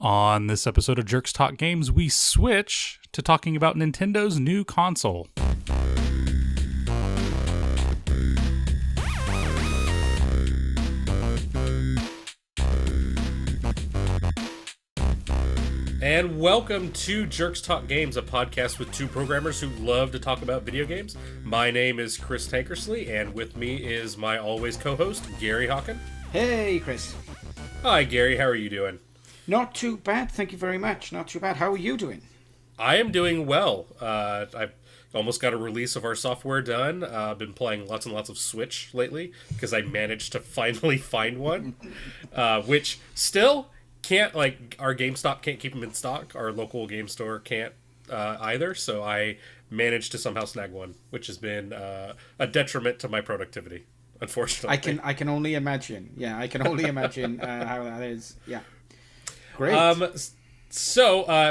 On this episode of Jerks Talk Games, we switch to talking about Nintendo's new console. And welcome to Jerks Talk Games, a podcast with two programmers who love to talk about video games. My name is Chris Tankersley, and with me is my always co-host, Gary Hawken. Hey, Chris. Hi, Gary. How are you doing? Not too bad, thank you very much. Not too bad. How are you doing? I am doing well. I've almost got a release of our software done. I've been playing lots and lots of Switch lately because I managed to finally find one, which still can't, like, our GameStop can't keep them in stock. Our local game store can't either, so I managed to somehow snag one, which has been a detriment to my productivity, unfortunately. I can only imagine. Yeah, I can only imagine how that is. Yeah. Great.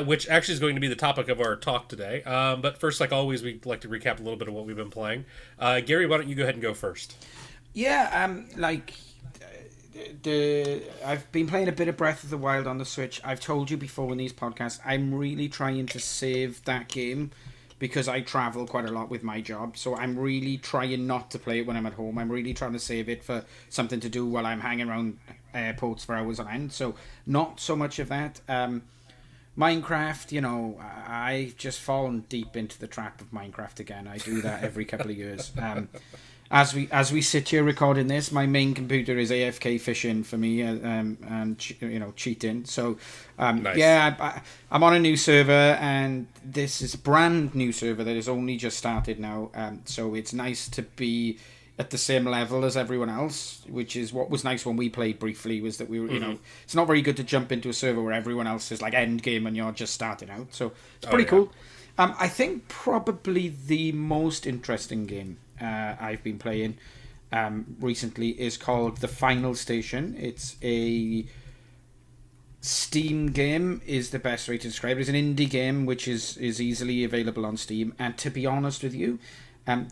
Which actually is going to be the topic of our talk today. But first, like always, we'd like to recap a little bit of what we've been playing. Gary, why don't you go ahead and go first? Yeah, I've been playing a bit of Breath of the Wild on the Switch. I've told you before in these podcasts, I'm really trying to save that game because I travel quite a lot with my job. So I'm really trying not to play it when I'm at home. I'm really trying to save it for something to do while I'm hanging around airports for hours on end. So not so much of that. Minecraft, you know, I've just fallen deep into the trap of Minecraft again. I do that every couple of years. As we sit here recording this, my main computer is AFK fishing for me and cheating. So nice. Yeah, I'm on a new server, and this is a brand new server that has only just started now. So it's nice to be at the same level as everyone else, which is what was nice when we played briefly, was that we were, it's not very good to jump into a server where everyone else is like end game and you're just starting out. So it's pretty cool. I think probably the most interesting game I've been playing recently is called The Final Station. It's a Steam game, is the best way to describe it. It's an indie game which is easily available on Steam, and to be honest with you,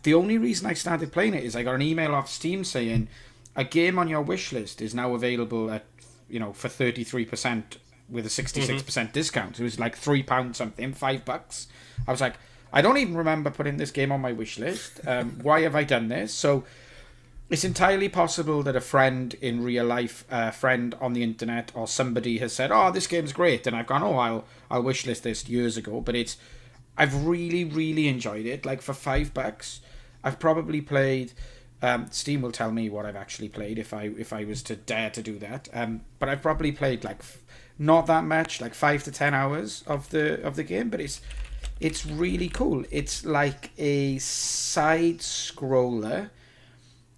the only reason I started playing it is I got an email off Steam saying a game on your wish list is now available at, for 33% with a 66% discount. It was like £3 something, $5. I was like, I don't even remember putting this game on my wish list. Why have I done this? So it's entirely possible that a friend in real life, a friend on the internet, or somebody has said, "Oh, this game's great," and I've gone, "Oh, I'll wish list this" years ago. But I've really, really enjoyed it. Like, for $5, I've probably played. Steam will tell me what I've actually played if I was to dare to do that. But I've probably played not that much, like 5 to 10 hours of the game. But it's really cool. It's like a side scroller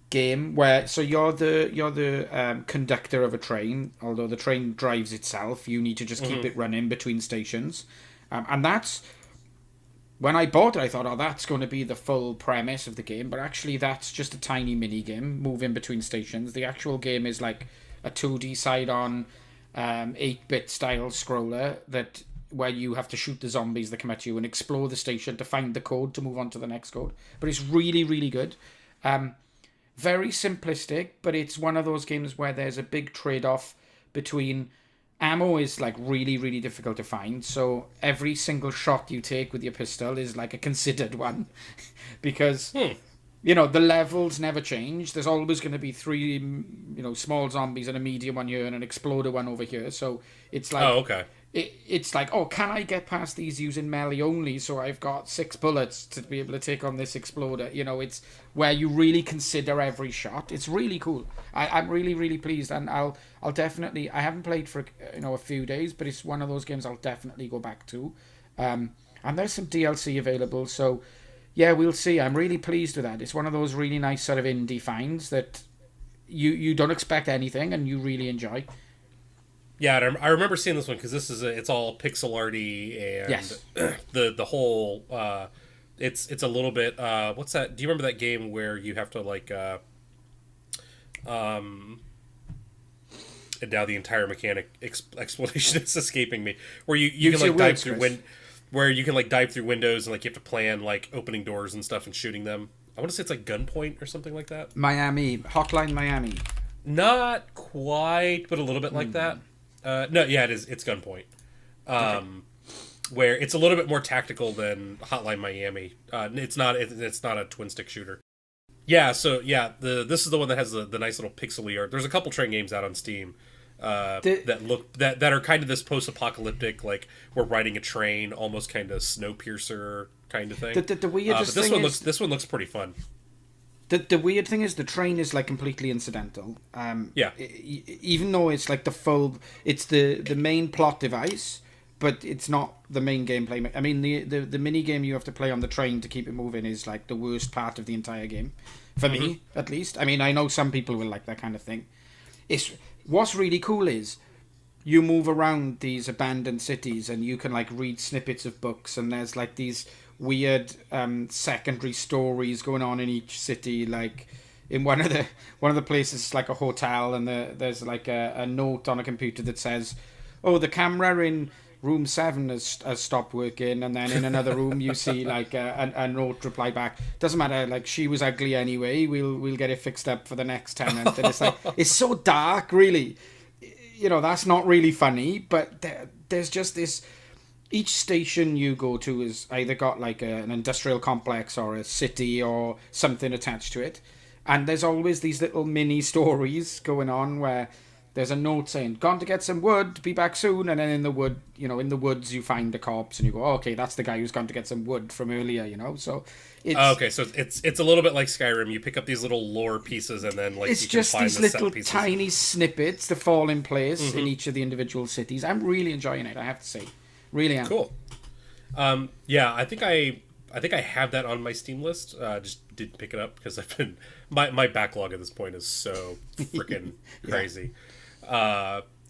game where you're the conductor of a train. Although the train drives itself, you need to just keep it running between stations, and that's. When I bought it, I thought, that's going to be the full premise of the game. But actually, that's just a tiny mini game, moving between stations. The actual game is like a 2D side-on, 8-bit style scroller where you have to shoot the zombies that come at you and explore the station to find the code to move on to the next code. But it's really, really good. Very simplistic, but it's one of those games where there's a big trade-off between... Ammo is like really, really difficult to find, so every single shot you take with your pistol is like a considered one because the levels never change. There's always going to be 3 small zombies and a medium one here and an exploder one over here, so it's like it's like, can I get past these using melee only, so I've got 6 bullets to be able to take on this exploder. It's where you really consider every shot. It's really cool. I'm really, really pleased, and I'll definitely, I haven't played for a few days, but it's one of those games I'll definitely go back to. And there's some DLC available, so yeah, we'll see. I'm really pleased with that. It's one of those really nice sort of indie finds that you don't expect anything and you really enjoy. Yeah, I remember seeing this one because it's all pixel arty, and yes. the whole it's a little bit what's that? Do you remember that game where you have to and now the entire mechanic explanation is escaping me, where you can dive through dive through windows and you have to plan opening doors and stuff and shooting them. I want to say it's like Gunpoint or something like that. Hotline Miami. Not quite, but a little bit like that. No, yeah, it is. It's Gunpoint. Okay. Where it's a little bit more tactical than Hotline Miami. It's not. It's not a twin stick shooter. Yeah. So yeah, this is the one that has the nice little pixely art. There's a couple train games out on Steam The that are kind of this post apocalyptic, like we're riding a train, almost kind of Snowpiercer kind of thing. the weirdest but thing is this one looks pretty fun. the weird thing is the train is like completely incidental. Yeah. Even though it's like it's the main plot device, but it's not the main gameplay. I mean, the mini game you have to play on the train to keep it moving is like the worst part of the entire game, for me at least. I mean, I know some people will like that kind of thing. It's what's really cool is you move around these abandoned cities and you can like read snippets of books, and there's like these weird secondary stories going on in each city. Like in one of the places, it's like a hotel, and there's like a note on a computer that says, "Oh, the camera in room 7 has stopped working," and then in another room you see like a note reply back, "Doesn't matter, like she was ugly anyway, we'll get it fixed up for the next tenant." And it's like, it's so dark, really. You know, that's not really funny, but there's just this. Each station you go to is either got like an industrial complex or a city or something attached to it, and there's always these little mini stories going on where there's a note saying, "Gone to get some wood, be back soon," and then in the woods you find the corpse and you go, "Oh, okay, that's the guy who's gone to get some wood from earlier," you know. So it's okay, so it's a little bit like Skyrim. You pick up these little lore pieces, and then like it's you just can find these the little set pieces. tiny snippets that fall in place in each of the individual cities. I'm really enjoying it, I have to say. Really am. Cool. Yeah, I think I have that on my Steam list. Just didn't pick it up because I've been my backlog at this point is so freaking crazy.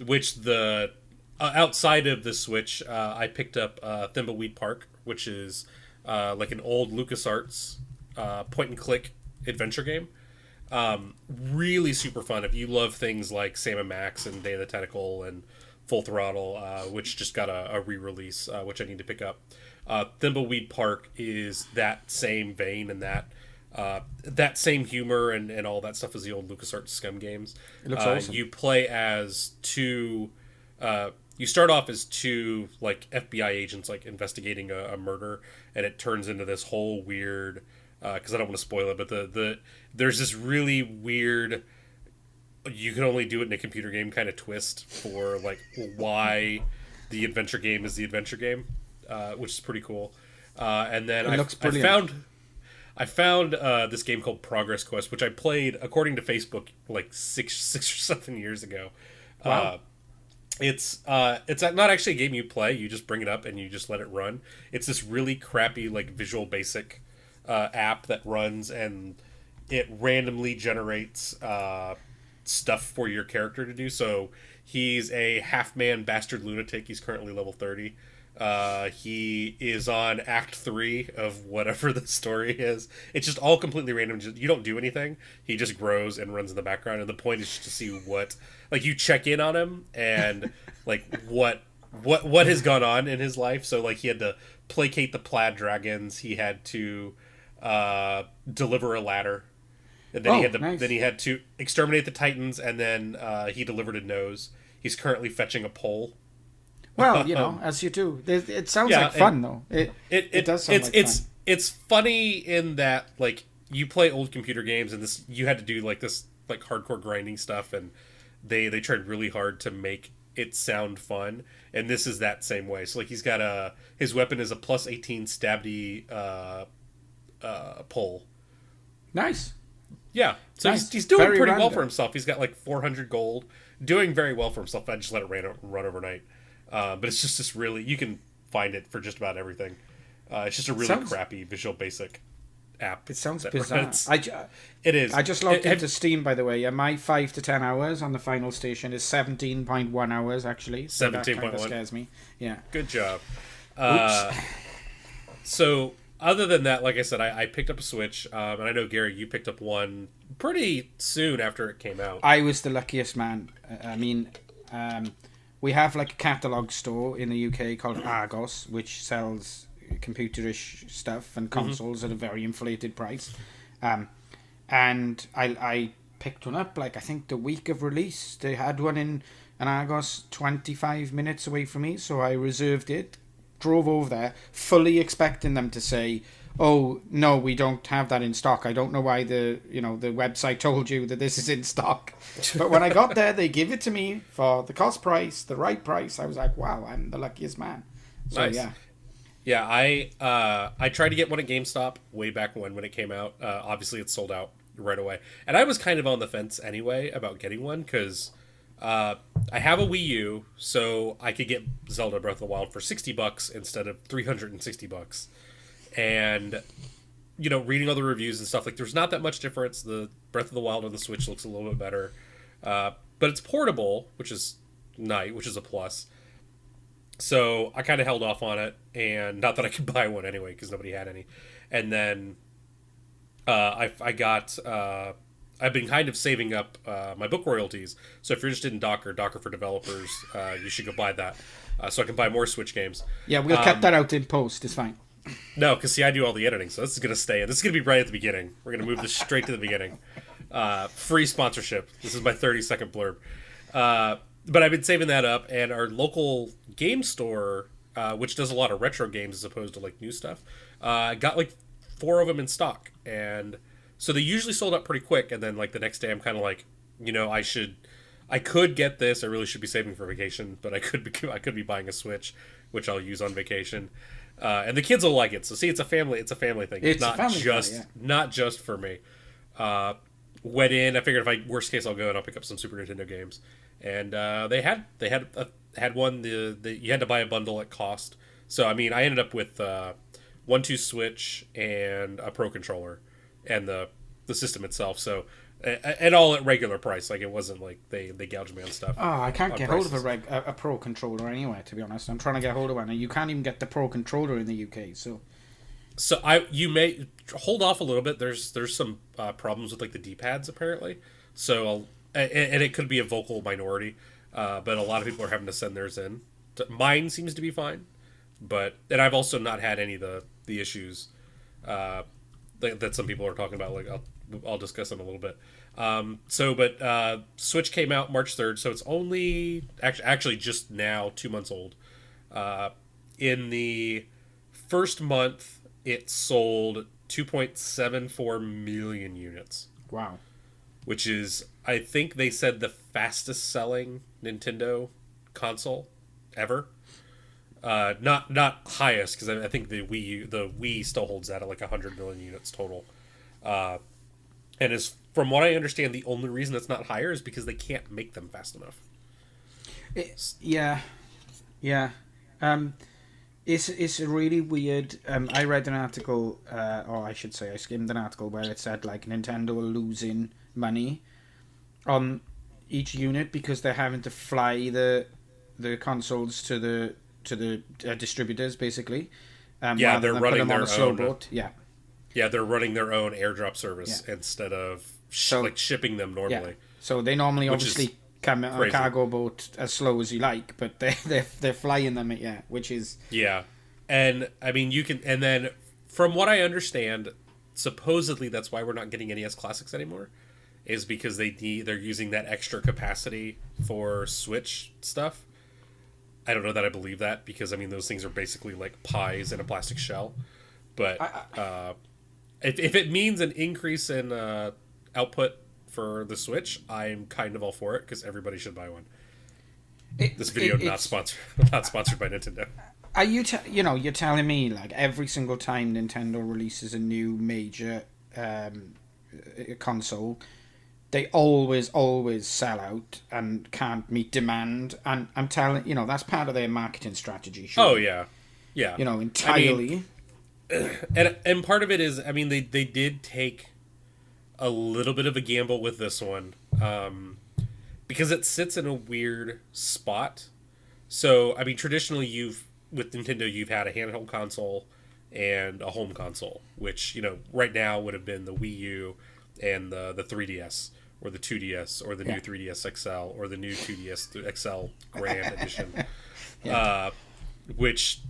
Which the outside of the Switch, I picked up Thimbleweed Park, which is like an old LucasArts point and click adventure game. Really super fun if you love things like Sam & Max and Day of the Tentacle and Full Throttle, which just got a re-release, which I need to pick up. Thimbleweed Park is that same vein and that same humor and all that stuff as the old LucasArts Scum games. It looks awesome. You play as two. You start off as two like FBI agents, like investigating a murder, and it turns into this whole weird. Because I don't want to spoil it, but there's this really weird. You can only do it in a computer game kind of twist for like why the adventure game is the adventure game, which is pretty cool. And then I found this game called Progress Quest, which I played according to Facebook like six or 7 years ago. Wow. It's not actually a game you play. You just bring it up and you just let it run. It's this really crappy like Visual Basic app that runs, and it randomly generates stuff for your character to do. So he's a half-man bastard lunatic. He's currently level 30. He is on Act 3 of whatever the story is. It's just all completely random. You don't do anything. He just grows and runs in the background, and the point is just to see what... Like, you check in on him, and, like, what has gone on in his life. So, like, he had to placate the plaid dragons. He had to deliver a ladder. And then then he had to exterminate the Titans, and then he delivered a nose. He's currently fetching a pole. Well, you know, as you do. It sounds like fun, though. It does sound like fun. It's funny in that, like, you play old computer games, and you had to do, like, this, like, hardcore grinding stuff, and they tried really hard to make it sound fun, and this is that same way. So, like, he's got his weapon is a plus 18 stabby pole. Nice. Yeah, so nice. He's doing very pretty random. well for himself. He's got like 400 gold, doing very well for himself. I just let it run overnight, but it's just this really, you can find it for just about everything. It's just a really crappy Visual Basic app. It sounds bizarre. It is. I just logged into Steam, by the way. My 5 to 10 hours on the final station is 17.1 hours actually. So 17.1 that kind of scares me. Yeah. Good job. Oops. So. Other than that, like I said, I picked up a Switch, and I know, Gary, you picked up one pretty soon after it came out. I was the luckiest man. I mean, we have like a catalogue store in the UK called Argos, which sells computerish stuff and consoles at a very inflated price. And I picked one up, like, I think the week of release. They had one in and Argos 25 minutes away from me, so I reserved it, drove over there, fully expecting them to say, "Oh no, we don't have that in stock." I don't know why the website told you that this is in stock, but when I got there, they give it to me for the cost price, the right price. I was like, "Wow, I'm the luckiest man." So Nice. yeah. Yeah, I tried to get one at GameStop way back when it came out. Obviously, it's sold out right away, and I was kind of on the fence anyway about getting one because I have a Wii U, so I could get Zelda Breath of the Wild for $60 instead of $360. And reading all the reviews and stuff, like there's not that much difference. The Breath of the Wild on the Switch looks a little bit better, but it's portable, which is nice, which is a plus. So I kind of held off on it, and not that I could buy one anyway because nobody had any. And then I got I've been kind of saving up my book royalties. So if you're interested in Docker for developers, you should go buy that so I can buy more Switch games. Yeah, we'll cut that out in post. It's fine. No, because see, I do all the editing, so this is going to stay. This is going to be right at the beginning. We're going to move this straight to the beginning. Free sponsorship. This is my 30-second blurb. But I've been saving that up, and our local game store, which does a lot of retro games as opposed to like new stuff, got like 4 of them in stock, and so they usually sold out pretty quick. And then like the next day, I'm kind of like, I could get this. I really should be saving for vacation, but I could be buying a Switch, which I'll use on vacation, and the kids will like it. So see, it's a family thing. It's not just for me. Went in. I figured worst case I'll go and I'll pick up some Super Nintendo games. And they had one. You had to buy a bundle at cost. So I mean, I ended up with 1-2 Switch and a Pro controller, and the system itself. So and all at regular price. Like it wasn't like they gouged me on stuff. Oh, I can't get hold of a Pro controller anywhere. To be honest, I'm trying to get hold of one, and you can't even get the Pro controller in the UK. So you may hold off a little bit. There's some problems with like the D-pads apparently. So and it could be a vocal minority, but a lot of people are having to send theirs in. Mine seems to be fine, and I've also not had any of the issues that some people are talking about. Like I'll discuss them a little bit. But Switch came out March 3rd, so it's only actually just now 2 months old. In the first month, it sold 2.74 million units. Wow. Which is, I think they said, the fastest selling Nintendo console ever. Not highest, because I think the Wii still holds that at like 100 million units total. And is, from what I understand, the only reason it's not higher is because they can't make them fast enough. Yeah. It's really weird. I read an article, or I should say I skimmed an article where it said like Nintendo are losing money on each unit because they're having to fly the consoles to the distributors basically. They're running their own boat. Yeah, they're running their own airdrop service instead of shipping them normally. Yeah. So they normally obviously come on a cargo boat as slow as you like, but they're flying them which is and I mean and then from what I understand, supposedly that's why we're not getting NES Classics anymore, is because they're using that extra capacity for Switch stuff. I don't know that I believe that, because I mean those things are basically like pies in a plastic shell, but if it means an increase in output for the Switch, I'm kind of all for it, because everybody should buy one. This video not sponsored by Nintendo. Are you you're telling me like every single time Nintendo releases a new major console, they always sell out and can't meet demand, and I'm telling that's part of their marketing strategy. Sure. Oh yeah. Entirely. And part of it is, I mean, they did take a little bit of a gamble with this one, because it sits in a weird spot. So I mean, traditionally with Nintendo you've had a handheld console and a home console, which right now would have been the Wii U and the 3DS, or the 2DS, or the new 3DS XL, or the new 2DS XL Grand Edition. Which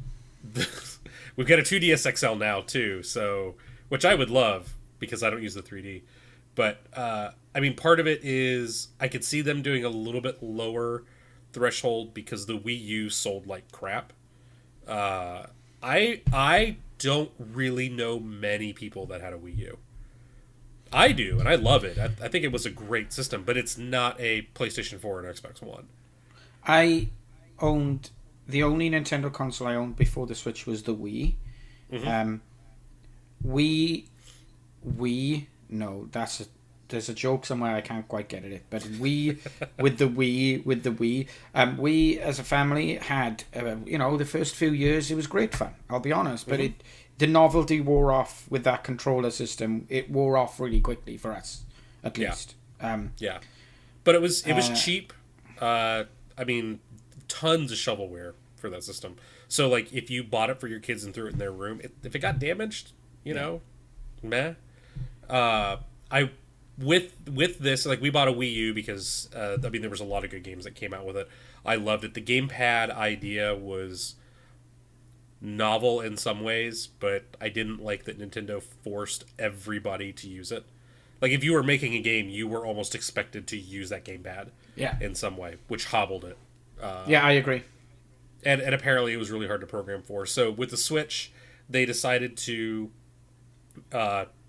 we've got a 2DS XL now too, so which I would love, because I don't use the 3D. But I mean, part of it is I could see them doing a little bit lower threshold because the Wii U sold like crap. I don't really know many people that had a Wii U. I do, and I love it. I think it was a great system, but it's not a PlayStation 4 and Xbox One. I owned the only Nintendo console I owned before the Switch was the Wii. Mm-hmm. No, there's a joke somewhere I can't quite get it, but we with the Wii, we as a family had the first few years it was great fun. I'll be honest, but the novelty wore off with that controller system. It wore off really quickly for us, at least. Yeah, but it was cheap. I mean, tons of shovelware for that system. So like, if you bought it for your kids and threw it in their room, if it got damaged, meh. I with this, like, we bought a Wii U because there was a lot of good games that came out with it. I loved it. The gamepad idea was novel in some ways, but I didn't like that Nintendo forced everybody to use it. Like, if you were making a game, you were almost expected to use that gamepad in some way, which hobbled it. I agree. And apparently it was really hard to program for. So with the Switch, they decided to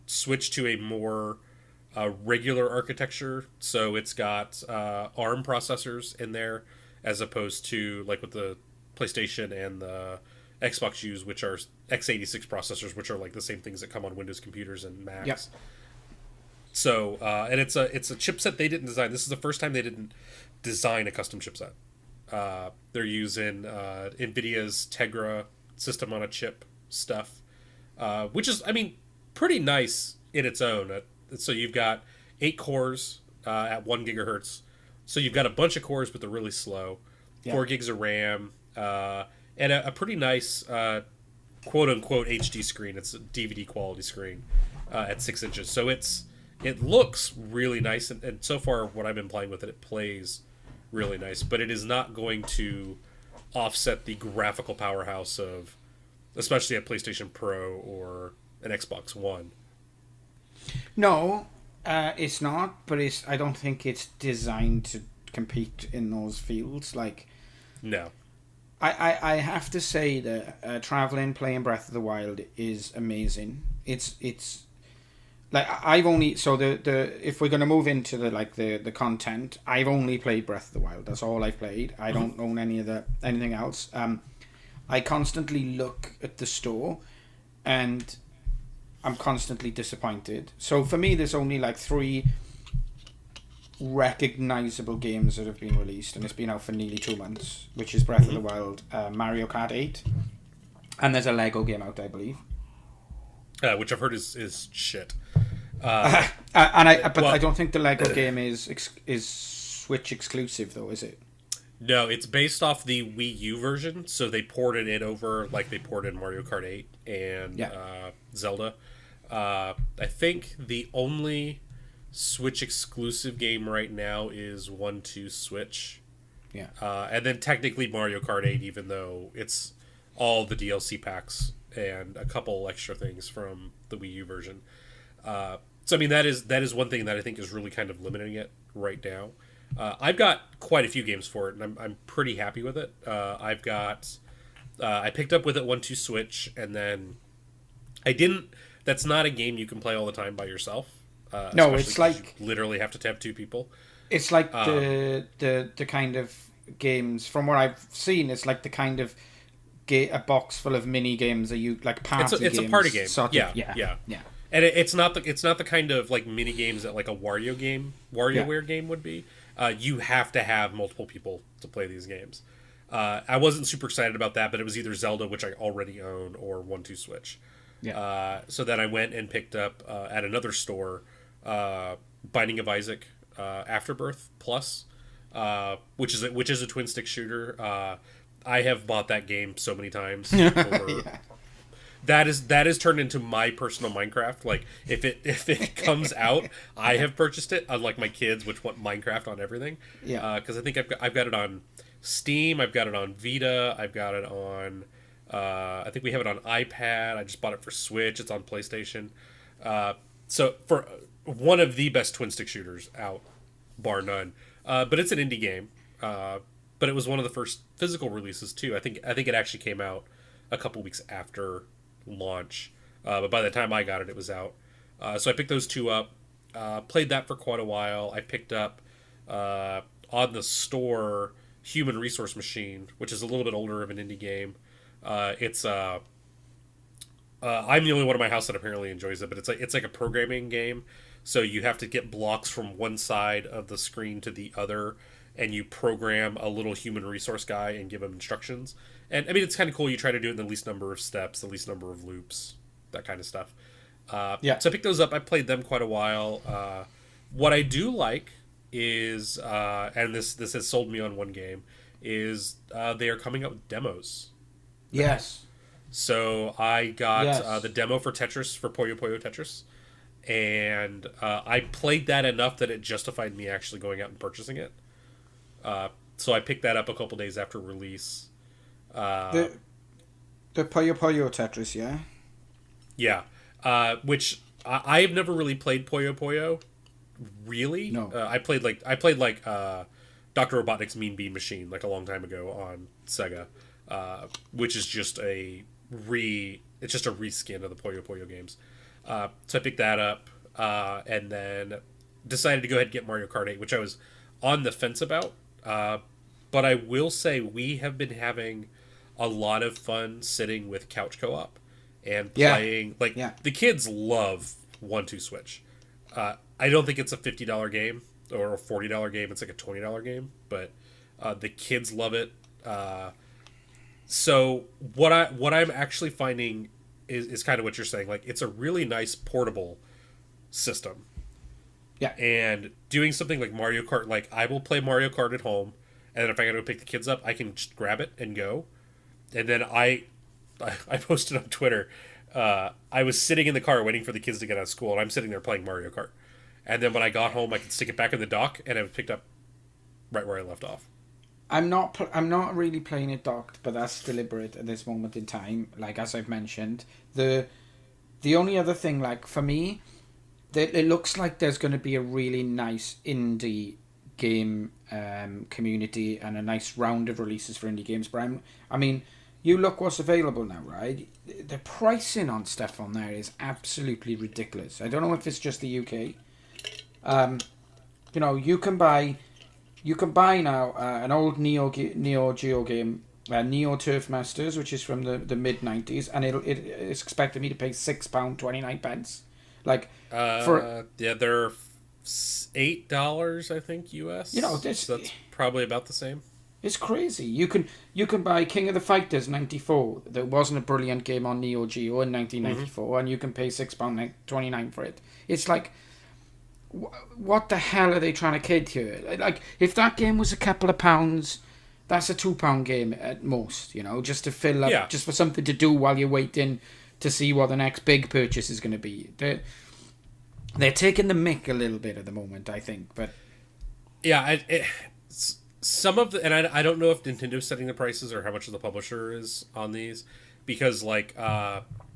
switch to a more regular architecture. So it's got ARM processors in there, as opposed to like with the PlayStation and the Xbox use, which are x86 processors, which are like the same things that come on Windows computers and Macs. Yep. So and it's a chipset they didn't design. This is the first time they didn't design a custom chipset. They're using NVIDIA's Tegra system on a chip stuff, which is, I mean, pretty nice in its own. So you've got 8 cores at 1 gigahertz. So you've got a bunch of cores, but they're really slow. 4 gigs of RAM, and a pretty nice quote-unquote HD screen. It's a DVD quality screen at 6 inches. So it looks really nice, and so far what I've been playing with it plays really nice. But it is not going to offset the graphical powerhouse of, especially a PlayStation Pro or an Xbox One. No, it's not. But I don't think it's designed to compete in those fields. Like, no. I have to say that traveling, playing Breath of the Wild is amazing. It's like, I've only, so the if we're gonna move into the content, I've only played Breath of the Wild. That's all I've played. I don't own anything else. I constantly look at the store, and I'm constantly disappointed. So for me, there's only like 3 recognizable games that have been released, and it's been out for nearly 2 months, which is Breath of the Wild, Mario Kart 8, and there's a Lego game out, I believe. Which I've heard is shit. I don't think the Lego game is Switch exclusive, though, is it? No, it's based off the Wii U version, so they ported it over like they ported Mario Kart 8 and Zelda. I think the only Switch exclusive game right now is 1-2 Switch. Yeah. And then technically Mario Kart 8, even though it's all the DLC packs and a couple extra things from the Wii U version. So I mean, that is one thing that I think is really kind of limiting it right now. I've got quite a few games for it, and I'm pretty happy with it. I've got I picked up with it 1-2 Switch, and then I didn't. That's not a game you can play all the time by yourself. No, it's like you literally have to have 2 people. It's like the kind of games, from what I've seen, it's like the kind of a box full of mini games that you like party games. It's a party game. Sort of, yeah. And it's not the kind of like mini games that like a WarioWare game would be. You have to have multiple people to play these games. I wasn't super excited about that, but it was either Zelda, which I already own, or 1-2 Switch. Yeah. So then I went and picked up at another store Binding of Isaac Afterbirth Plus, which is a twin stick shooter. I have bought that game so many times. That is turned into my personal Minecraft. Like, if it comes out, I have purchased it. Unlike my kids, which want Minecraft on everything. Yeah. Because I think I've got it on Steam. I've got it on Vita. I've got it on. I think we have it on iPad. I just bought it for Switch. It's on PlayStation. So for one of the best twin stick shooters out, bar none. But it's an indie game. but it was one of the first physical releases too. I think it actually came out a couple weeks after launch, but by the time I got it, it was out. So I picked those two up, played that for quite a while. I picked up on the store Human Resource Machine, which is a little bit older of an indie game. It's I'm the only one in my house that apparently enjoys it, but it's like a programming game. So you have to get blocks from one side of the screen to the other, and you program a little human resource guy and give him instructions. And I mean, it's kind of cool. You try to do it in the least number of steps, the least number of loops, that kind of stuff. Yeah. So I picked those up. I played them quite a while. What I do like is, and this has sold me on one game, is they are coming out with demos. Yes. So I got Yes. the demo for Tetris, for Puyo Puyo Tetris, and I played that enough that it justified me actually going out and purchasing it. So I picked that up a couple days after release. The Puyo Puyo Tetris, yeah? Yeah, which I've never really played Puyo Puyo. Really? No. I played like Dr. Robotnik's Mean Bean Machine like a long time ago on Sega, which is just it's just a reskin of the Puyo Puyo games. So I picked that up, and then decided to go ahead and get Mario Kart 8, which I was on the fence about. But I will say we have been having a lot of fun sitting with couch co-op and playing. The kids love 1-2 Switch. I don't think it's a $50 game or a $40 game. It's like a $20 game, but the kids love it. So what I'm actually finding is kind of what you're saying. Like, it's a really nice portable system. Yeah. And doing something like Mario Kart, like I will play Mario Kart at home, and then if I gotta go pick the kids up, I can just grab it and go. And then I posted on Twitter, I was sitting in the car waiting for the kids to get out of school, and I'm sitting there playing Mario Kart. And then when I got home, I could stick it back in the dock, and I was picked up right where I left off. I'm not really playing it docked, but that's deliberate at this moment in time. Like, as I've mentioned, the only other thing, like, for me, it looks like there's going to be a really nice indie game community and a nice round of releases for indie games. But I mean, you look what's available now, right? The pricing on stuff on there is absolutely ridiculous. I don't know if it's just the UK. You can buy now an old Neo Geo game, Neo Turf Masters, which is from the mid 90s, and it's expecting me to pay £6.29. Like, they're $8, I think, US. So that's probably about the same. It's crazy. You can buy King of the Fighters 94. There wasn't a brilliant game on Neo Geo in 1994, and you can pay £6.29 for it. It's like, what the hell are they trying to kid here? Like, if that game was a couple of pounds, that's a £2 game at most, just to fill up, just for something to do while you're waiting to see what the next big purchase is going to be. They're taking the mick a little bit at the moment, I think, but yeah, some of the, and I don't know if Nintendo's setting the prices or how much of the publisher is on these, because like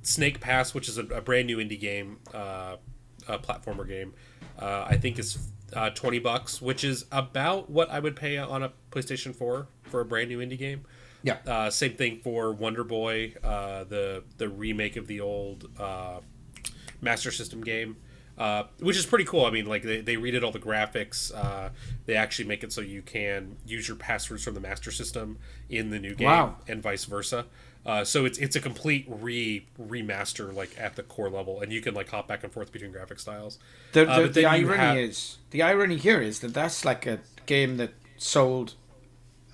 Snake Pass, which is a brand new indie game, a platformer game, I think is $20, which is about what I would pay on a PlayStation 4 for a brand new indie game. Yeah. Same thing for Wonder Boy, the remake of the old Master System game, which is pretty cool. I mean, like they redid all the graphics. They actually make it so you can use your passwords from the Master System in the new game, and vice versa. So it's a complete remaster, like at the core level, and you can like hop back and forth between graphic styles. The irony here is that that's like a game that sold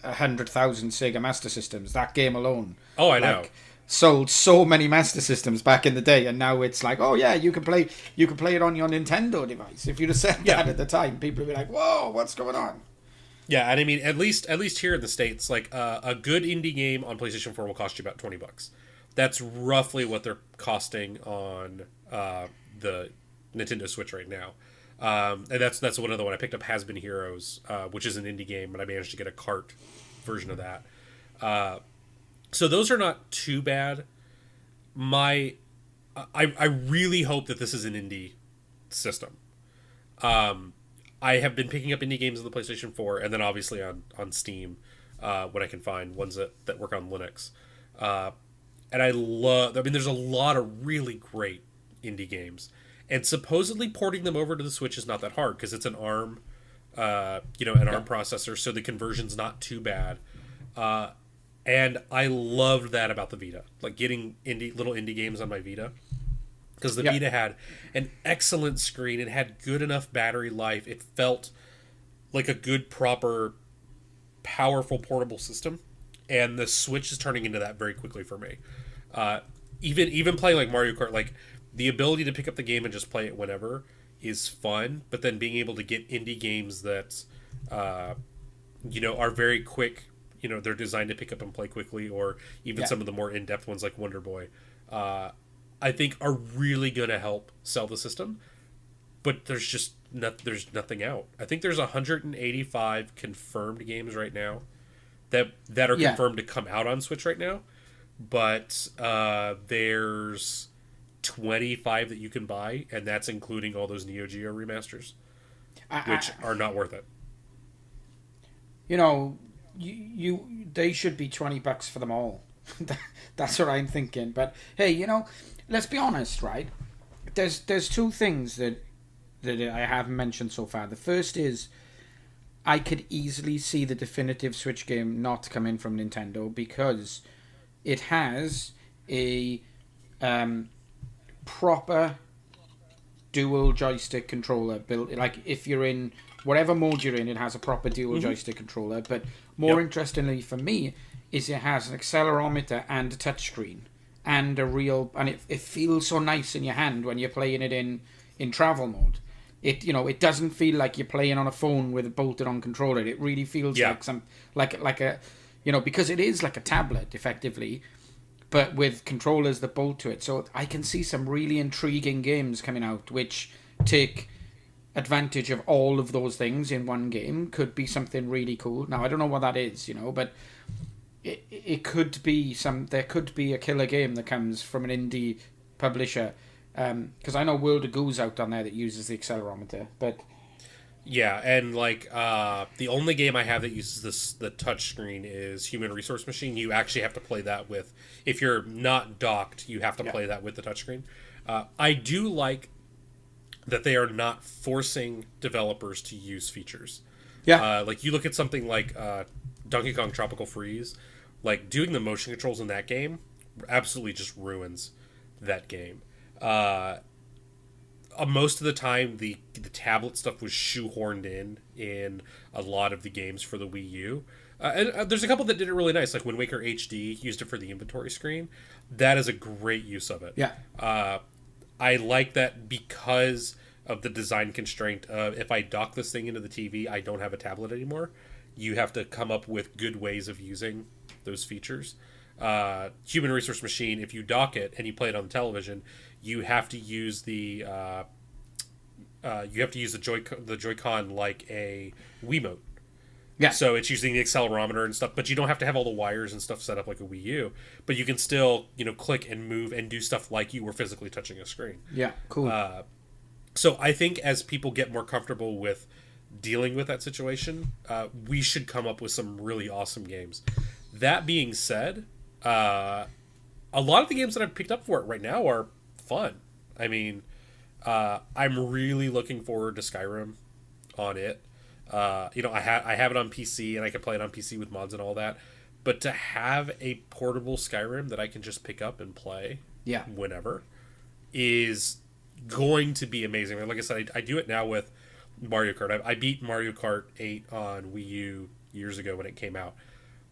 100,000 Sega Master Systems. That game alone. Oh, I know. Sold so many Master Systems back in the day, and now it's like, oh yeah, you can play it on your Nintendo device. If you'd have said that at the time, people would be like, whoa, what's going on? Yeah, and I mean, at least here in the States, like a good indie game on PlayStation 4 will cost you about $20. That's roughly what they're costing on the Nintendo Switch right now. And that's one of the one I picked up, Has Been Heroes, which is an indie game, but I managed to get a Kart version of that. So those are not too bad. I really hope that this is an indie system. I have been picking up indie games on the PlayStation 4, and then obviously on Steam, when I can find ones that work on Linux. And I love. I mean, there's a lot of really great indie games, and supposedly porting them over to the Switch is not that hard because it's an ARM, ARM processor, so the conversion's not too bad. And I loved that about the Vita, like getting little indie games on my Vita, because the Vita had an excellent screen. It had good enough battery life. It felt like a good, proper, powerful portable system, and the Switch is turning into that very quickly for me. Even playing like Mario Kart, like the ability to pick up the game and just play it whenever is fun, but then being able to get indie games that are very quick, they're designed to pick up and play quickly, or even some of the more in-depth ones like Wonder Boy, I think are really going to help sell the system. But there's nothing out. I think there's 185 confirmed games right now that are confirmed to come out on Switch right now, but there's 25 that you can buy, and that's including all those Neo Geo remasters, which are not worth it. They should be $20 for them all. That's what I'm thinking. But hey, let's be honest, right? There's two things that I haven't mentioned so far. The first is I could easily see the definitive Switch game not coming from Nintendo because it has a proper dual joystick controller built. Like if you're in whatever mode you're in, it has a proper dual joystick controller. But more interestingly for me is it has an accelerometer and a touchscreen and it feels so nice in your hand when you're playing it in travel mode. It doesn't feel like you're playing on a phone with a bolted on controller. It really feels like a because it is like a tablet effectively, but with controllers that bolt to it. So I can see some really intriguing games coming out which take advantage of all of those things in one game. Could be something really cool. Now I don't know what that is, but it could be there could be a killer game that comes from an indie publisher. Because I know World of Goo's out on there that uses the accelerometer, but and like the only game I have that uses the touchscreen is Human Resource Machine. You actually have to play that with, if you're not docked, you have to play that with the touchscreen. I do like that they are not forcing developers to use features. Like you look at something like Donkey Kong Tropical Freeze, like doing the motion controls in that game absolutely just ruins that game. Most of the time the tablet stuff was shoehorned in a lot of the games for the Wii U, and there's a couple that did it really nice, like Wind Waker HD used it for the inventory screen. That is a great use of it. I like that because of the design constraint of, if I dock this thing into the TV, I don't have a tablet anymore. You have to come up with good ways of using those features. Human Resource Machine, if you dock it and you play it on the television, you have to use the Joy-Con like a Wiimote. So it's using the accelerometer and stuff, but you don't have to have all the wires and stuff set up like a Wii U. But you can still, click and move and do stuff like you were physically touching a screen. Cool. So I think as people get more comfortable with dealing with that situation, we should come up with some really awesome games. That being said, a lot of the games that I've picked up for it right now are fun. I mean, I'm really looking forward to Skyrim on it. I have it on PC and I can play it on PC with mods and all that. But to have a portable Skyrim that I can just pick up and play whenever is going to be amazing. Like I said, I do it now with Mario Kart. I beat Mario Kart 8 on Wii U years ago when it came out.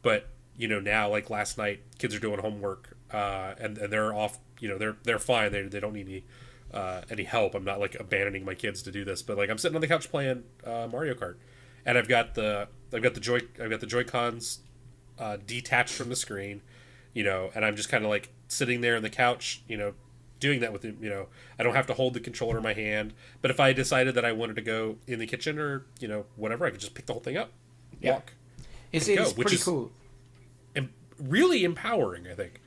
But, now, like last night, kids are doing homework and they're off. They're fine. They don't need any help. I'm not like abandoning my kids to do this, but like I'm sitting on the couch playing Mario Kart, and I've got the Joy-Cons detached from the screen, and I'm just kind of like sitting there on the couch, doing that with it. I don't have to hold the controller in my hand. But if I decided that I wanted to go in the kitchen or whatever, I could just pick the whole thing up, walk. It's pretty cool. Really empowering, I think.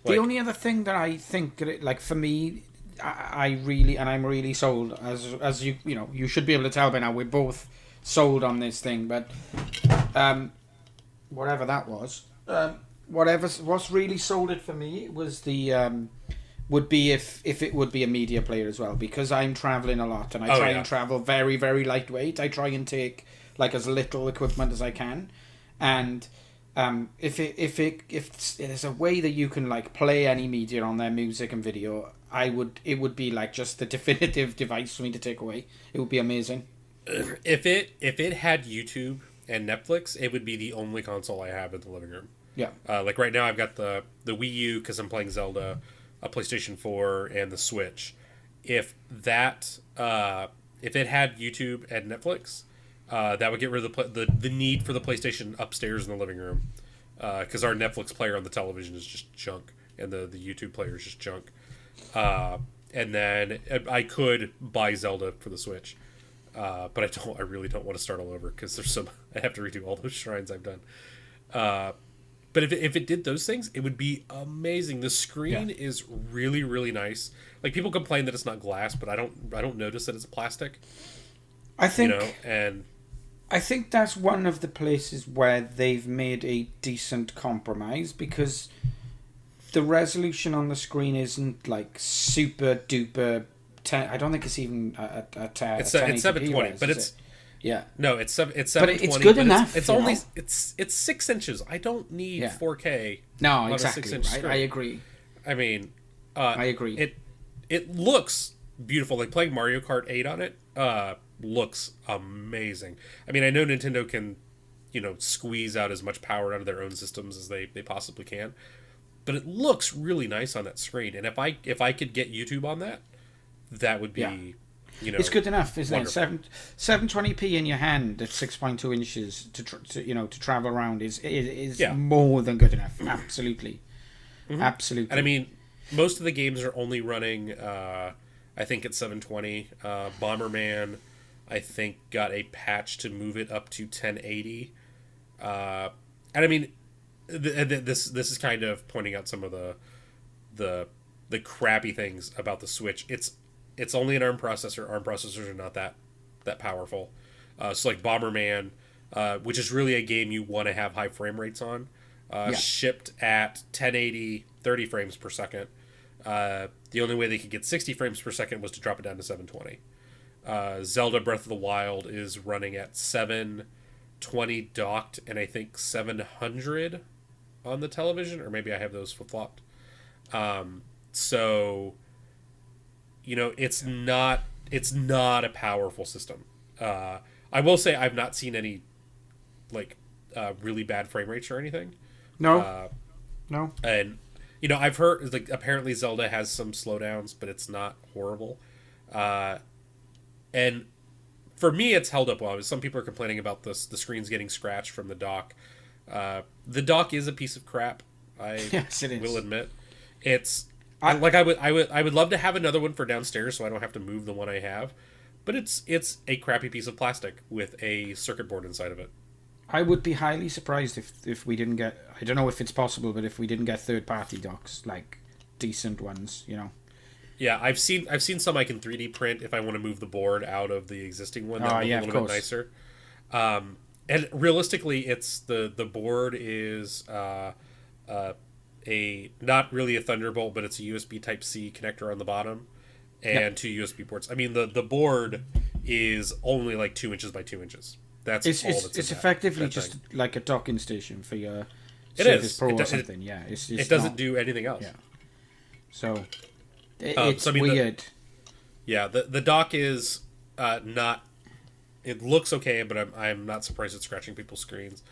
The only other thing that I think, like for me, I'm really sold. As you should be able to tell by now, we're both sold on this thing. But whatever that was. What's really sold it for me was the would be if it would be a media player as well, because I'm traveling a lot and I try and travel very, very lightweight. I try and take like as little equipment as I can, and if there's a way that you can like play any media on their music and video, it would be like just the definitive device for me to take away. It would be amazing. If it had YouTube and Netflix, it would be the only console I have in the living room. Yeah. Like right now, I've got the Wii U because I'm playing Zelda, a PlayStation 4, and the Switch. If it had YouTube and Netflix, that would get rid of the need for the PlayStation upstairs in the living room, because our Netflix player on the television is just junk, and the YouTube player is just junk. And then I could buy Zelda for the Switch, but I really don't want to start all over because I have to redo all those shrines I've done. But if it did those things, it would be amazing. The screen is really, really nice. Like, people complain that it's not glass, but I don't notice that it's plastic. I think, and I think that's one of the places where they've made a decent compromise, because the resolution on the screen isn't like super duper. I don't think it's even a it's 720, but it's. Yeah. No, it's 720. But it's good enough. It's only it's 6 inches. I don't need 4K. No, on exactly. A 6-inch screen. I agree. I mean, I agree. It looks beautiful. Like, playing Mario Kart 8 on it looks amazing. I mean, I know Nintendo can, squeeze out as much power out of their own systems as they possibly can, but it looks really nice on that screen. And if I could get YouTube on that would be. Yeah. It's good enough, isn't wonderful. it? 720p in your hand at 6.2 inches to travel around is more than good enough. Absolutely, absolutely. And I mean, most of the games are only running, I think, at 720. Bomberman, I think, got a patch to move it up to 1080. And I mean, this is kind of pointing out some of the crappy things about the Switch. It's only an ARM processor. ARM processors are not that powerful. So like Bomberman, which is really a game you want to have high frame rates on, shipped at 1080, 30 frames per second. The only way they could get 60 frames per second was to drop it down to 720. Zelda Breath of the Wild is running at 720 docked, and I think 700 on the television, or maybe I have those flip-flopped. So... it's not a powerful system. I will say I've not seen any really bad frame rates or anything. No. And I've heard apparently Zelda has some slowdowns, but it's not horrible. And for me, it's held up well. Some people are complaining about the screens getting scratched from the dock. The dock is a piece of crap. Yes, it is. Will admit it's. I would love to have another one for downstairs so I don't have to move the one I have, but it's a crappy piece of plastic with a circuit board inside of it. I would be highly surprised if we didn't get, I don't know if it's possible, but if we didn't get third party docks, like decent ones, Yeah, I've seen some I can 3D print if I want to move the board out of the existing one. That would look a little bit nicer. And realistically, it's the board is not really a Thunderbolt, but it's a USB Type-C connector on the bottom and 2 USB ports. I mean, the board is only like 2 inches by 2 inches. That's all that's it's effectively just like a docking station for your it Surface is. Pro It or something. It doesn't do anything else. Yeah. So it's weird. The dock is not. It looks okay, but I'm not surprised it's scratching people's screens.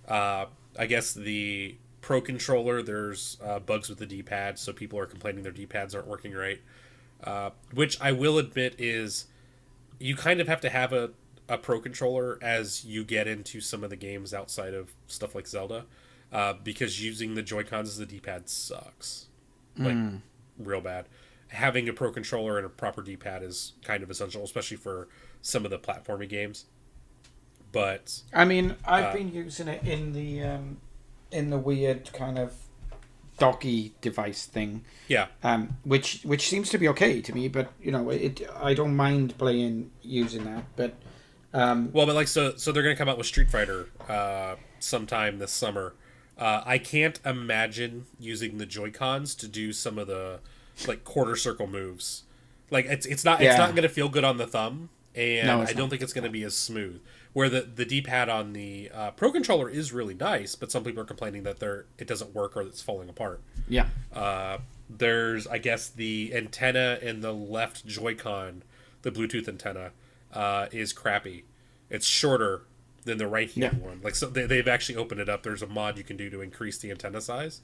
I guess the Pro controller, there's bugs with the D-pad, so people are complaining their D-pads aren't working right. Which I will admit is, you kind of have to have a Pro controller as you get into some of the games outside of stuff like Zelda, because using the Joy-Cons as the D-pad sucks. Real bad. Having a Pro controller and a proper D-pad is kind of essential, especially for some of the platforming games. But I mean, I've been using it in the weird kind of docky device thing. Yeah. Which seems to be okay to me, but I don't mind using that. But but so they're going to come out with Street Fighter sometime this summer. I can't imagine using the Joy-Cons to do some of the like quarter circle moves. Like it's not going to feel good on the thumb, and I don't think it's going to be as smooth. Where the D-pad on the Pro Controller is really nice, but some people are complaining that it doesn't work or it's falling apart. Yeah. There's, I guess, the antenna in the left Joy-Con, the Bluetooth antenna, is crappy. It's shorter than the right-hand one. Like, so they've actually opened it up. There's a mod you can do to increase the antenna size.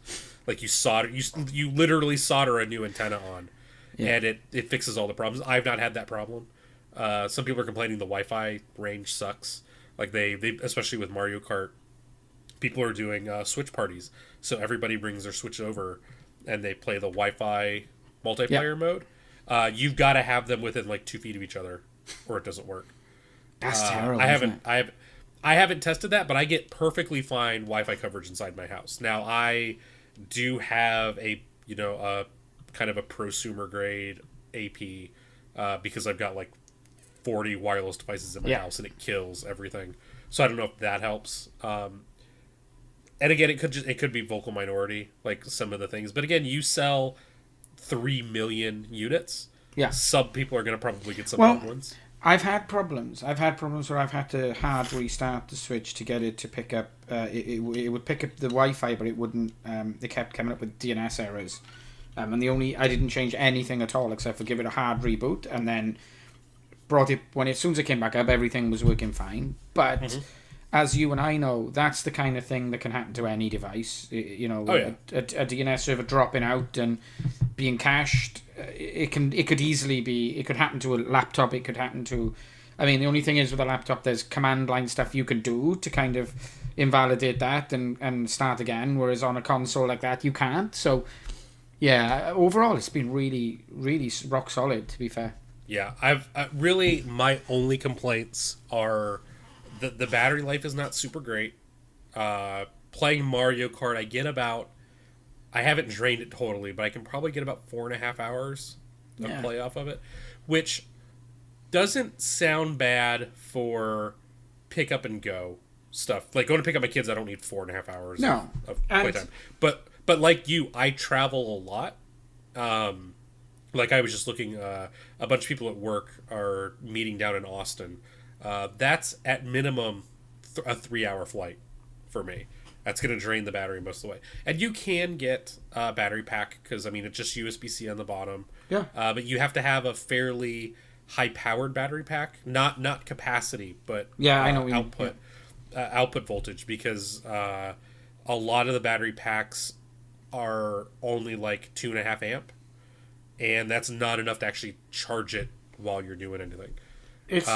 Like, you literally solder a new antenna on, and it fixes all the problems. I've not had that problem. Some people are complaining the Wi-Fi range sucks. Like, they especially with Mario Kart, people are doing Switch parties. So everybody brings their Switch over, and they play the Wi-Fi multiplayer mode. You've got to have them within like 2 feet of each other, or it doesn't work. That's terrible. I haven't tested that, but I get perfectly fine Wi-Fi coverage inside my house. Now I do have a kind of a prosumer grade AP because I've got like 40 wireless devices in my house, and it kills everything. So I don't know if that helps. And again, it could be vocal minority, like some of the things. But again, you sell 3 million units. Yeah, some people are going to probably get some bad ones. I've had problems where I've had to hard restart the Switch to get it to pick up. It would pick up the Wi-Fi, but it wouldn't. It kept coming up with DNS errors. And I didn't change anything at all except for give it a hard reboot, and then brought it as soon as it came back up, everything was working fine. But as you and I know, that's the kind of thing that can happen to any device. A DNS server dropping out and being cached. It could happen to a laptop. It could happen to. I mean, the only thing is with a laptop, there's command line stuff you can do to kind of invalidate that and start again. Whereas on a console like that, you can't. So, yeah, overall, it's been really, really rock solid. To be fair. Yeah, I've really my only complaints are the battery life is not super great. Playing Mario Kart, I haven't drained it totally, but I can probably get about 4.5 hours of play off of it, which doesn't sound bad for pick up and go stuff. Like going to pick up my kids, I don't need 4.5 hours of playtime. But like you, I travel a lot. Like I was just looking, a bunch of people at work are meeting down in Austin. That's at minimum a 3-hour flight for me. That's going to drain the battery most of the way. And you can get a battery pack because, I mean, it's just USB-C on the bottom. Yeah. But you have to have a fairly high-powered battery pack. Not capacity, but I know output voltage, because a lot of the battery packs are only like 2.5 amp. And that's not enough to actually charge it while you're doing anything. It's...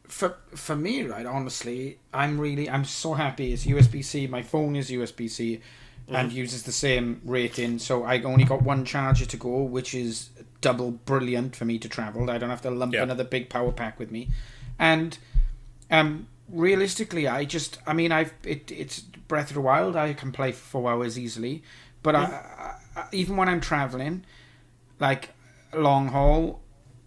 For me, right, honestly, I'm so happy it's USB-C. My phone is USB-C and uses the same rating, so I only got one charger to go, which is double brilliant for me to travel. I don't have to lump another big power pack with me. And realistically, it's Breath of the Wild. I can play for 4 hours easily, but I even when I'm traveling, like long haul,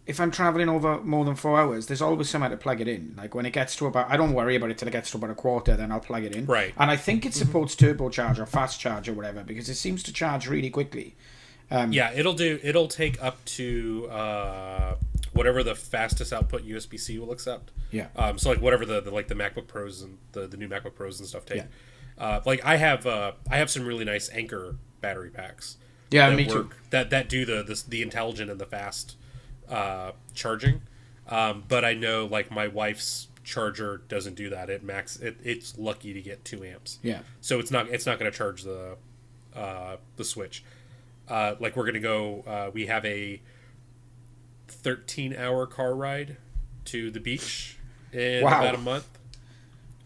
if I'm travelling over more than 4 hours, there's always somewhere to plug it in. Like when it gets to about, I don't worry about it till it gets to about a quarter, then I'll plug it in. Right. And I think it supports turbocharge or fast charge or whatever, because it seems to charge really quickly. It'll take up to whatever the fastest output USB-C will accept. Yeah. So like whatever the MacBook Pros and the new MacBook Pros and stuff take. Yeah. Like I have some really nice Anchor battery packs. Yeah, me too. That do the intelligent and the fast charging, but I know like my wife's charger doesn't do that. It's lucky to get 2 amps. Yeah. So it's not going to charge the Switch. Like we're going to go. We have a 13-hour car ride to the beach in about a month.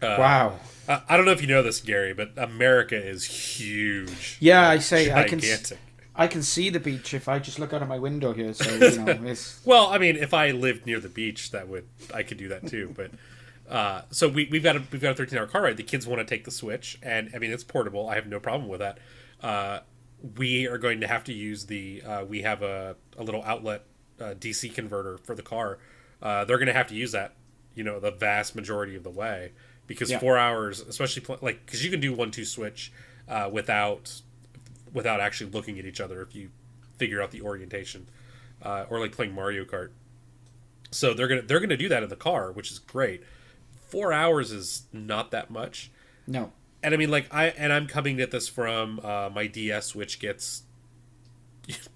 Wow. I don't know if you know this, Gary, but America is huge. Yeah, gigantic. I can see the beach if I just look out of my window here. So it's... Well, I mean, if I lived near the beach, I could do that too. But so we've got a 13-hour car ride. The kids want to take the Switch, and I mean it's portable. I have no problem with that. We are going to have to use we have a little outlet DC converter for the car. They're going to have to use that, the vast majority of the way, because Yeah. 4 hours, especially like because you can do 1-2 switch without actually looking at each other if you figure out the orientation, or like playing Mario Kart. So they're gonna do that in the car, which is great. 4 hours is not that much. No. And I mean, like I'm coming at this from my DS, which gets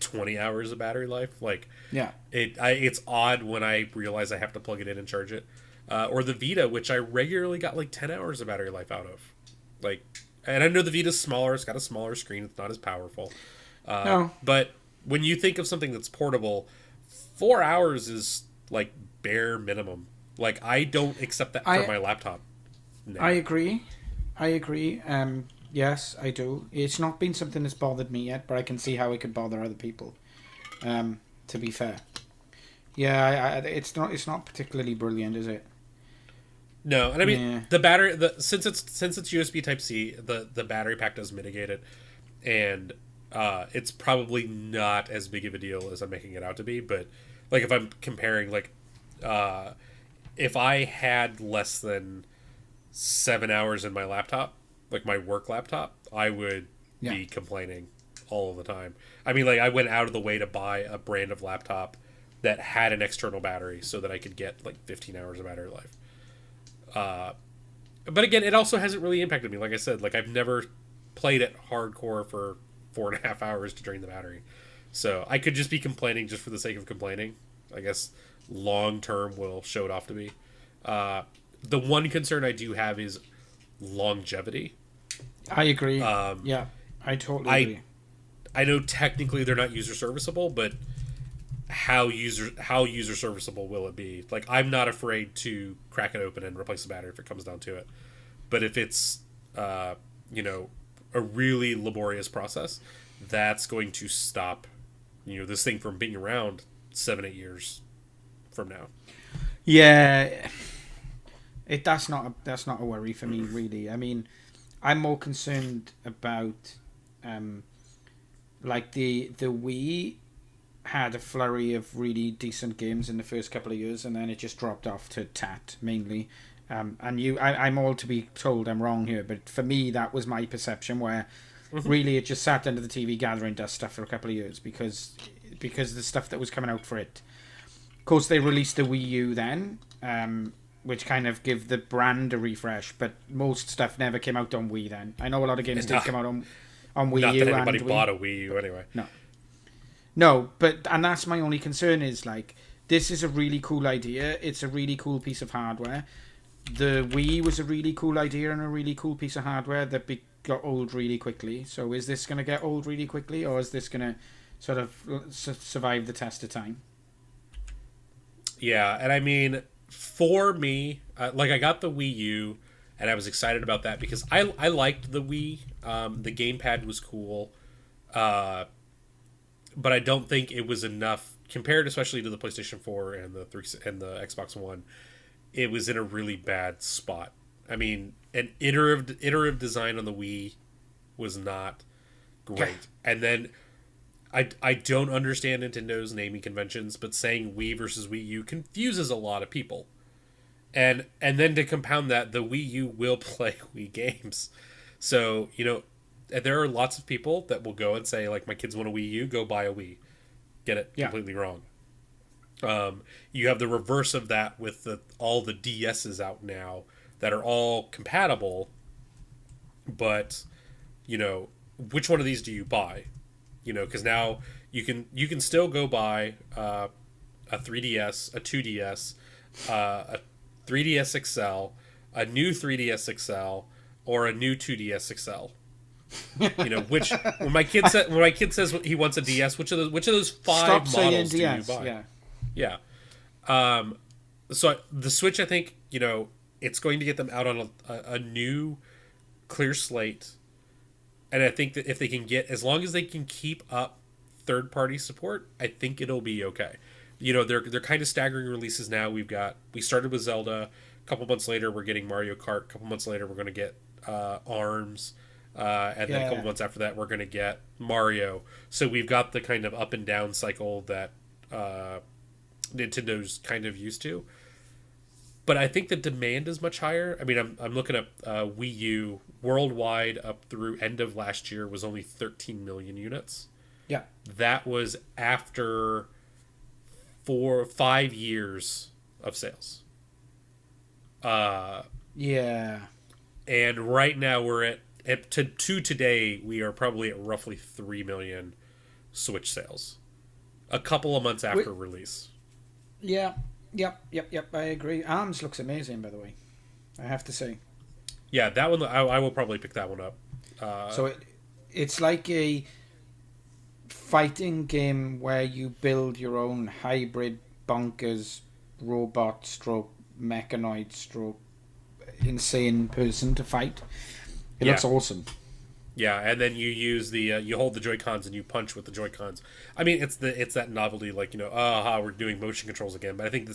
20 hours of battery life. Like, Yeah. it's odd when I realize I have to plug it in and charge it, or the Vita, which I regularly got like 10 hours of battery life out of. Like, and I know the Vita's smaller; it's got a smaller screen; it's not as powerful. No. But when you think of something that's portable, 4 hours is like bare minimum. Like, I don't accept that for my laptop. No. I agree. Yes, I do. It's not been something that's bothered me yet, but I can see how it could bother other people. To be fair, yeah, it's not particularly brilliant, is it? No, and I mean, Yeah. the battery, since it's USB Type C, the battery pack does mitigate it, and it's probably not as big of a deal as I'm making it out to be. But like, if I'm comparing, like, if I had less than 7 hours in my laptop, like my work laptop, I would be complaining all of the time. I mean, like, I went out of the way to buy a brand of laptop that had an external battery so that I could get like 15 hours of battery life. But again, it also hasn't really impacted me. Like I said, like, I've never played it hardcore for 4.5 hours to drain the battery. So I could just be complaining just for the sake of complaining. I guess long term will show it off to me. The one concern I do have is longevity. I agree. Yeah, I totally agree. I know technically they're not user serviceable, but how user serviceable will it be? Like, I'm not afraid to crack it open and replace the battery if it comes down to it. But if it's a really laborious process, that's going to stop this thing from being around 7-8 years from now. Yeah, that's not a worry for me, really. I mean, I'm more concerned about like the Wii had a flurry of really decent games in the first couple of years, and then it just dropped off to tat mainly. And I'm all to be told I'm wrong here, but for me that was my perception, where really it just sat under the TV gathering dust stuff for a couple of years because of the stuff that was coming out for it. Of course, they released the Wii U then, which kind of give the brand a refresh, but most stuff never came out on Wii then. I know a lot of games did come out on Wii not U. Not that anybody and bought a Wii U anyway. No, and that's my only concern is, like, this is a really cool idea. It's a really cool piece of hardware. The Wii was a really cool idea and a really cool piece of hardware that got old really quickly. So is this going to get old really quickly, or is this going to sort of survive the test of time? Yeah, and I mean, for me, like, I got the Wii U, and I was excited about that because I liked the Wii. The gamepad was cool, but I don't think it was enough compared, especially to the PlayStation 4 and the 3 and the Xbox One. It was in a really bad spot. I mean, an iterative design on the Wii was not great, and then I don't understand Nintendo's naming conventions, but saying Wii versus Wii U confuses a lot of people. And then to compound that, the Wii U will play Wii games. So, there are lots of people that will go and say, like, my kids want a Wii U, go buy a Wii. Get it completely wrong. You have the reverse of that with all the DSs out now that are all compatible, but, which one of these do you buy? Because now you can still go buy a 3DS, a 2DS, a 3DS XL, a new 3DS XL, or a new 2DS XL. Which when my kid says he wants a DS, which of those five models do you buy? Yeah. So the Switch, I think, it's going to get them out on a new clear slate. And I think that if they can as long as they can keep up third-party support, I think it'll be okay. They're kind of staggering releases now. We started with Zelda. A couple months later, we're getting Mario Kart. A couple months later, we're going to get ARMS. And then a couple months after that, we're going to get Mario. So we've got the kind of up and down cycle that Nintendo's kind of used to. but I think the demand is much higher. I mean, I'm looking up Wii U worldwide up through end of last year was only 13 million units. Yeah. That was after 5 years of sales. Yeah. And right now we're to today we are probably at roughly 3 million Switch sales. A couple of months after release. Yeah. Yep. I agree. Arms looks amazing, by the way. I have to say. Yeah, that one I will probably pick that one up. So it's like a fighting game where you build your own hybrid bonkers robot stroke mechanoid stroke insane person to fight. It looks awesome. Yeah, and then you use you hold the Joy-Cons and you punch with the Joy-Cons. I mean, it's that novelty, like, we're doing motion controls again. But I think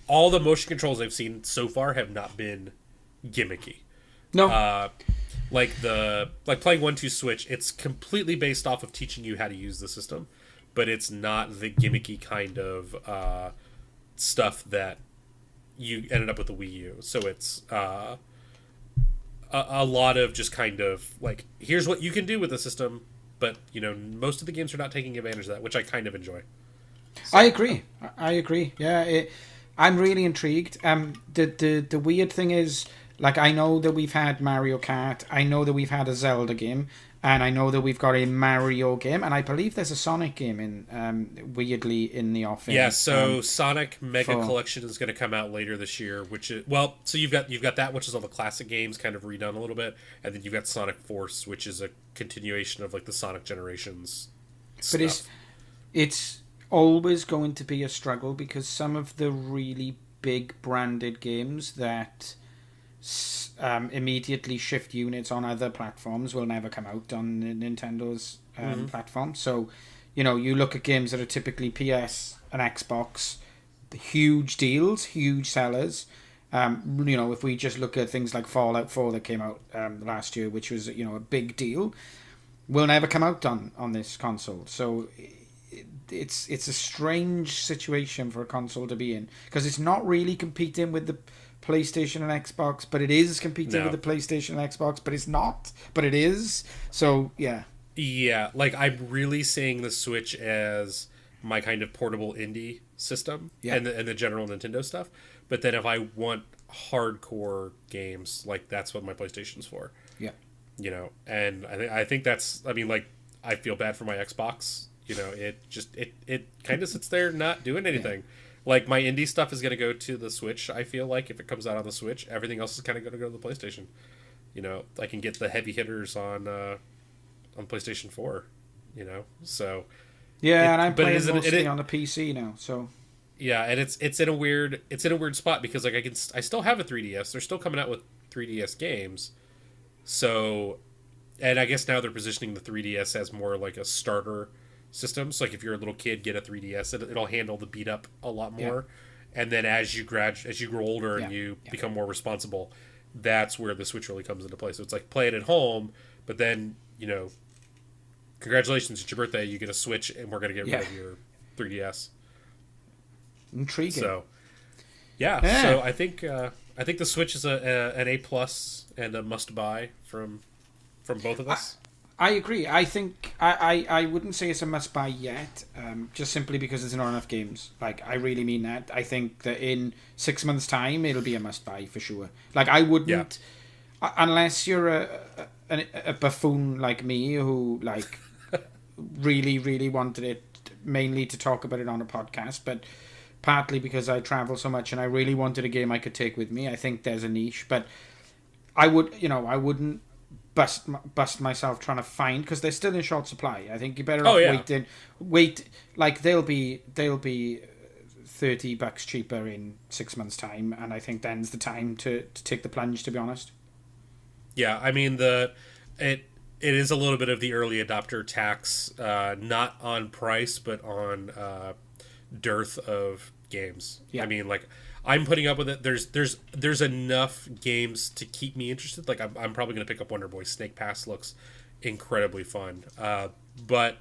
all the motion controls I've seen so far have not been gimmicky. No. Like playing 1-2 Switch, it's completely based off of teaching you how to use the system, but it's not the gimmicky kind of stuff that you ended up with the Wii U. So it's a lot of just kind of like, here's what you can do with the system, but most of the games are not taking advantage of that, which I kind of enjoy. So, I agree. Yeah, I'm really intrigued. The weird thing is, like, I know that we've had Mario Kart, I know that we've had a Zelda game, and I know that we've got a Mario game, and I believe there's a Sonic game in weirdly in the offing. Yeah, so Sonic Mega Collection is going to come out later this year, which is, well, so you've got that, which is all the classic games kind of redone a little bit, and then you've got Sonic Force, which is a continuation of like the Sonic Generations stuff. But it's always going to be a struggle because some of the really big branded games that immediately shift units on other platforms will never come out on Nintendo's platform. So, you look at games that are typically PS and Xbox, the huge deals, huge sellers. If we just look at things like Fallout 4 that came out last year, which was a big deal, will never come out on this console. So it's a strange situation for a console to be in because it's not really competing with the PlayStation and Xbox, but it is competing with the PlayStation and Xbox, but it's not, but it is. So yeah, like I'm really seeing the Switch as my kind of portable indie system and the general Nintendo stuff. But then if I want hardcore games, like that's what my PlayStation's for. And I think that's, I mean, like, I feel bad for my Xbox. It kind of sits there not doing anything. Like, my indie stuff is going to go to the Switch, I feel like, if it comes out on the Switch. Everything else is kind of going to go to the PlayStation. I can get the heavy hitters on PlayStation 4, so... Yeah, and I'm playing mostly on the PC now, so... Yeah, and it's in a weird spot because, like, I still have a 3DS. They're still coming out with 3DS games. So... And I guess now they're positioning the 3DS as more like a starter system. So, like, if you're a little kid, get a 3DS. It'll handle the beat up a lot more. And then as you grow older and you become more responsible, that's where the Switch really comes into play. So it's like, play it at home, but then, congratulations, it's your birthday, you get a Switch, and we're going to get rid of your 3DS. Intriguing. So, so I think the Switch is an A+ and a must buy from both of us. I agree. I think I wouldn't say it's a must buy yet, just simply because there's not enough games. Like, I really mean that. I think that in 6 months' time it'll be a must buy for sure. Like, I wouldn't, unless you're a buffoon like me who, like, really, really wanted it mainly to talk about it on a podcast, but partly because I travel so much and I really wanted a game I could take with me. I think there's a niche, but I wouldn't bust myself trying to find, because they're still in short supply. I think you're better off wait. Like, they'll be $30 cheaper in 6 months' time, and I think then's the time to take the plunge, to be honest. Yeah, I mean, it is a little bit of the early adopter tax, not on price, but on dearth of games. Yeah. I mean, like, I'm putting up with it. There's enough games to keep me interested. Like, I'm probably going to pick up Wonder Boy. Snake Pass looks incredibly fun. But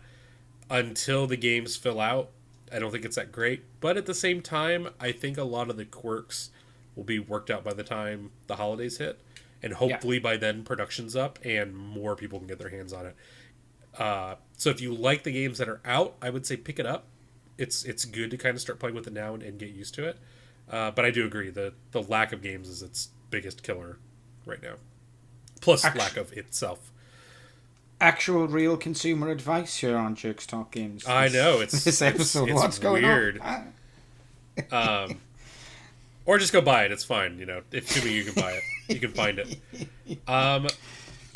until the games fill out, I don't think it's that great. But at the same time, I think a lot of the quirks will be worked out by the time the holidays hit, and hopefully by then production's up and more people can get their hands on it. So if you like the games that are out, I would say pick it up. It's good to kind of start playing with it now and get used to it. But I do agree the lack of games is its biggest killer right now. Plus lack of itself. Actual real consumer advice here on Jerks Talk Games. I know it's this episode. It's what's going weird. on? Or just go buy it. It's fine. You know, assuming you can buy it, you can find it.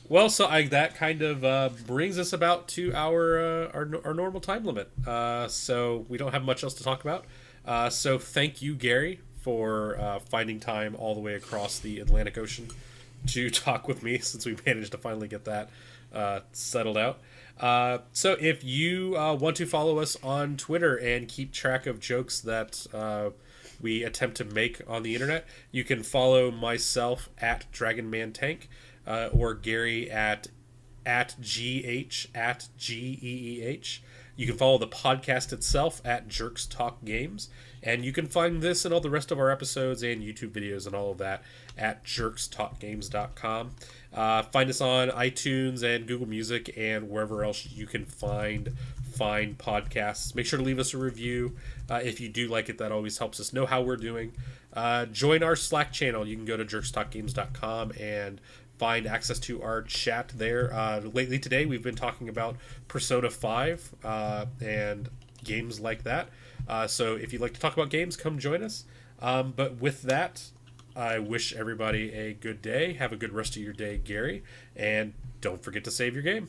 Well, so that kind of brings us about to our normal time limit. So we don't have much else to talk about. So thank you, Gary, for finding time all the way across the Atlantic Ocean to talk with me, since we managed to finally get that settled out. So if you want to follow us on Twitter and keep track of jokes that we attempt to make on the internet, you can follow myself at DragonManTank, or Gary at GH at GEEH. You can follow the podcast itself at Jerks Talk Games, and you can find this and all the rest of our episodes and YouTube videos and all of that at jerkstalkgames.com. Find us on iTunes and Google Music and wherever else you can find podcasts. Make sure to leave us a review. If you do like it, that always helps us know how we're doing. Join our Slack channel. You can go to jerkstalkgames.com and find access to our chat there. Lately today, we've been talking about Persona 5 and games like that. So if you'd like to talk about games, come join us. But with that, I wish everybody a good day. Have a good rest of your day, Gary. And don't forget to save your game.